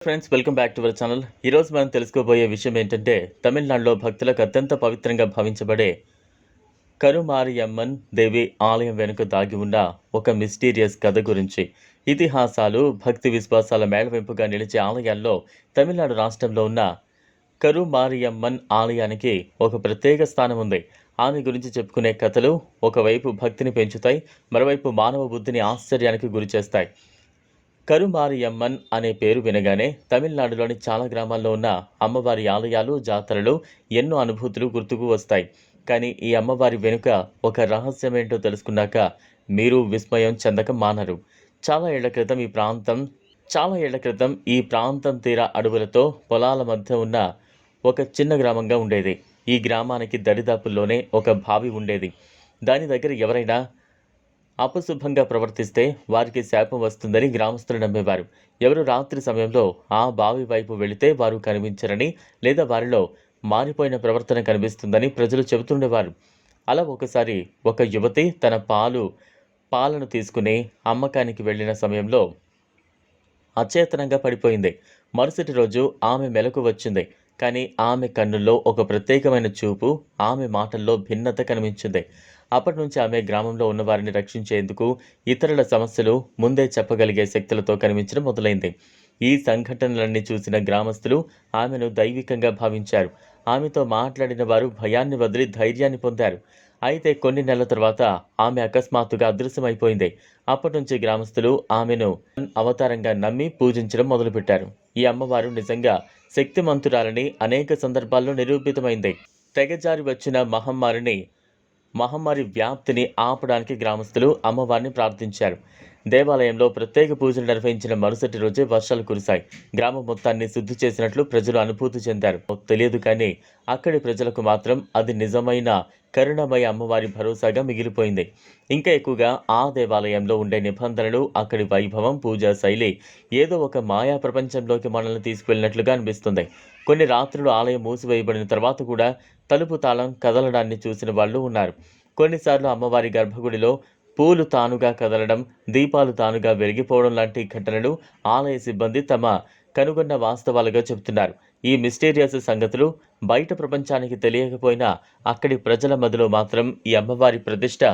Friends, welcome back to our channel. ఈరోజు మనం తెలుసుకోబోయే విషయం ఏంటంటే, తమిళనాడులో భక్తులకు అత్యంత పవిత్రంగా భావించబడే కరుమారియమ్మన్ దేవి ఆలయం వెనుక దాగి ఉన్న ఒక మిస్టీరియస్ కథ గురించి. ఇతిహాసాలు, భక్తి విశ్వాసాల మేళవింపుగా నిలిచే ఆలయాల్లో తమిళనాడు రాష్ట్రంలో ఉన్న కరుమారియమ్మన్ ఆలయానికి ఒక ప్రత్యేక స్థానం ఉంది. ఆమె గురించి చెప్పుకునే కథలు ఒకవైపు భక్తిని పెంచుతాయి, మరోవైపు మానవ బుద్ధిని ఆశ్చర్యానికి గురిచేస్తాయి. కరుమారియమ్మన్ అనే పేరు వినగానే తమిళనాడులోని చాలా గ్రామాల్లో ఉన్న అమ్మవారి ఆలయాలు, జాతరలు, ఎన్నో అనుభూతులు గుర్తుకు వస్తాయి. కానీ ఈ అమ్మవారి వెనుక ఒక రహస్యమేంటో తెలుసుకున్నాక మీరు విస్మయం చెందక మానరు. చాలా ఏళ్ల క్రితం ఈ ప్రాంతం తీర అడవులతో పొలాల మధ్య ఉన్న ఒక చిన్న గ్రామంగా ఉండేది. ఈ గ్రామానికి దరిదాపుల్లోనే ఒక బావి ఉండేది. దాని దగ్గర ఎవరైనా అపశుభంగా ప్రవర్తిస్తే వారికి శాపం వస్తుందని గ్రామస్తులు నమ్మేవారు. ఎవరు రాత్రి సమయంలో ఆ బావి వైపు వెళితే వారు కనిపించరని, లేదా వారిలో మారిపోయిన ప్రవర్తన కనిపిస్తుందని ప్రజలు చెబుతుండేవారు. అలా ఒకసారి ఒక యువతి తన పాలను తీసుకుని అమ్మకానికి వెళ్ళిన సమయంలో అచేతనంగా పడిపోయింది. మరుసటి రోజు ఆమె మెలకు వచ్చింది. కానీ ఆమె కన్నుల్లో ఒక ప్రత్యేకమైన చూపు, ఆమె మాటల్లో భిన్నత కనిపించింది. అప్పటి నుంచి ఆమె గ్రామంలో ఉన్న వారిని రక్షించేందుకు, ఇతరుల సమస్యలు ముందే చెప్పగలిగే శక్తులతో కనిపించడం మొదలైంది. ఈ సంఘటనలన్నీ చూసిన గ్రామస్తులు ఆమెను దైవికంగా భావించారు. ఆమెతో మాట్లాడిన వారు భయాన్ని వదిలి ధైర్యాన్ని పొందారు. అయితే కొన్ని నెలల తర్వాత ఆమె అకస్మాత్తుగా అదృశ్యమైపోయింది. అప్పటి నుంచి గ్రామస్తులు ఆమెను అవతారంగా నమ్మి పూజించడం మొదలుపెట్టారు. ఈ అమ్మవారు నిజంగా శక్తిమంతురాలని అనేక సందర్భాల్లో నిరూపితమైంది. తెగజారి వచ్చిన మహమ్మారి వ్యాప్తిని ఆపడానికి గ్రామస్తులు అమ్మవారిని ప్రార్థించారు. దేవాలయంలో ప్రత్యేక పూజలు నిర్వహించిన మరుసటి రోజే వర్షాలు కురిశాయి. గ్రామం మొత్తాన్ని శుద్ధి చేసినట్లు ప్రజలు అనుభూతి చెందారు. తెలియదు కానీ అక్కడి ప్రజలకు మాత్రం అది నిజమైన కరుణమయ అమ్మవారి భరోసాగా మిగిలిపోయింది. ఇంకా ఎక్కువగా ఆ దేవాలయంలో ఉండే నిబంధనలు, అక్కడి వైభవం, పూజా శైలి ఏదో ఒక మాయా ప్రపంచంలోకి మనల్ని తీసుకువెళ్ళినట్లుగా అనిపిస్తుంది. కొన్ని రాత్రులు ఆలయం మూసివేయబడిన తర్వాత కూడా తలుపు తాళం కదలడాన్ని చూసిన వాళ్ళు ఉన్నారు. కొన్నిసార్లు అమ్మవారి గర్భగుడిలో పూలు తానుగా కదలడం, దీపాలు తానుగా వెలిగిపోవడం లాంటి ఘటనలు ఆలయ సిబ్బంది తమ కనుగొన్న వాస్తవాలుగా చెబుతున్నారు. ఈ మిస్టీరియస్ సంగతులు బయట ప్రపంచానికి తెలియకపోయినా అక్కడి ప్రజల మధ్యలో మాత్రం ఈ అమ్మవారి ప్రతిష్ట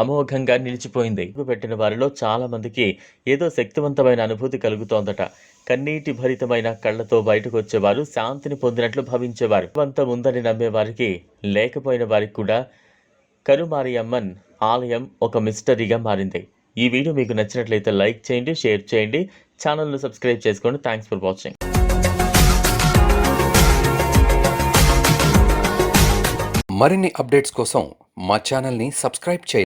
అమోఘంగా నిలిచిపోయింది. పెట్టిన వారిలో చాలా మందికి ఏదో శక్తివంతమైన అనుభూతి కలుగుతోందట. కన్నీటి భరితమైన కళ్లతో బయటకు వచ్చేవారు శాంతిని పొందినట్లు భావించేవారు. శక్తివంతం ఉందని నమ్మేవారికి, లేకపోయిన వారికి కూడా కరుమారియమ్మన్ ఆలయం ఒక మిస్టరీగా మారింది. ఈ వీడియో మీకు నచ్చినట్లయితే లైక్ చేయండి, షేర్ చేయండి, ఛానల్ను సబ్స్క్రైబ్ చేసుకోండి. Thanks for watching. మరిన్ని అప్డేట్స్ కోసం మా ఛానల్ని సబ్స్క్రైబ్ చేయండి.